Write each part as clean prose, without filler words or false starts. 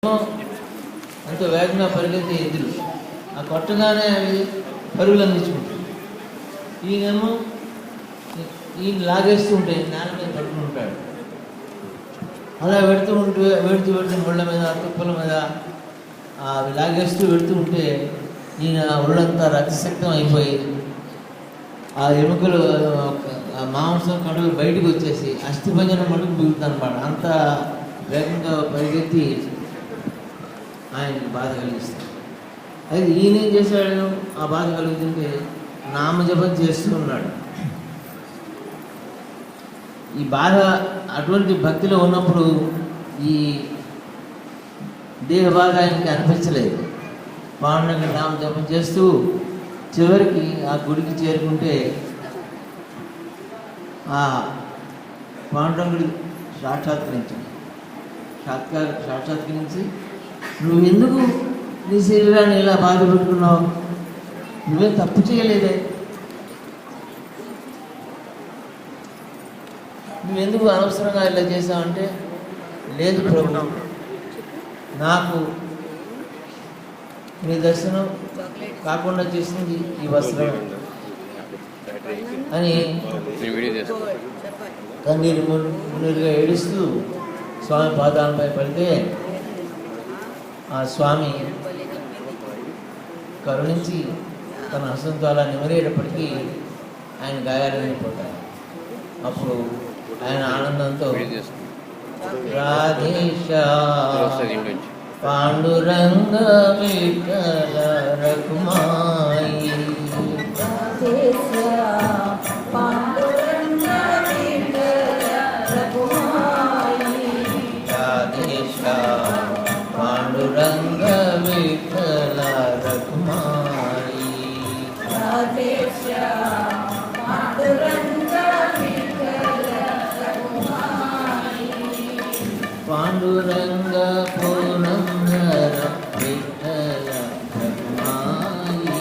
అంత వేగంగా పరిగెత్తే ఎద్దులు ఆ కొట్టగానే అవి పరుగులు అందించుకుంటాయి. ఈయనేమో ఈయన లాగేస్తూ ఉంటాయి, నేల మీద పడుకుని ఉంటాడు. అలా వెడుతూ ముళ్ళ మీద తుప్పల మీద అవి లాగేస్తూ వెడుతూ ఉంటే ఈయన ఒళ్ళంతా రక్తశక్తం అయిపోయి ఆ ఎముకలు మాంసం కడుగు బయటకు వచ్చేసి అస్థిపంజరం మటుకు మిగులుతుంది అన్నమాట. అంత వేగంగా పరిగెత్తి ఆయనకి బాధ కలిగిస్తాడు. అయితే ఈయన ఏం చేశాడు? ఆ బాధ కలుగుతుంటే నామజపం చేస్తూ ఉన్నాడు. ఈ బాధ అటువంటి భక్తిలో ఉన్నప్పుడు ఈ దేహ బాధ ఆయనకి అనిపించలేదు. పాండురంగ నామజపం చేస్తూ చివరికి ఆ గుడికి చేరుకుంటే ఆ పాండురంగుడి సాక్షాత్కరించి నువ్వు ఎందుకు నీ శరీరాన్ని ఇలా బాధ పెట్టుకున్నావు? నువ్వేం తప్పు చేయలేదే, నువ్వెందుకు అనవసరంగా ఇలా చేసావంటే, లేదు ప్రభు, నాకు మీ దర్శనం కాకుండా చేసింది ఈ వస్త్రం అని కన్నీరు మున్నీరుగా ఏడుస్తూ స్వామి పాదాలపై పడితే ఆ స్వామి కరుణించి తన హస్తంతో అలా నిమరేటప్పటికీ ఆయన గాయాలు వెళ్ళిపోతాయి. అప్పుడు ఆయన ఆనందంతో రాధేశ పాండురంగ విఠల రఘుమాయి రాధేశ పాండురంగ విఠల రఘుమాయి పాండురంగ పూర్ణంగర విఠల రఘుమాయి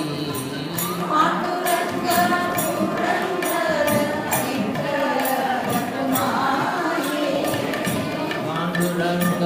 పాండురంగ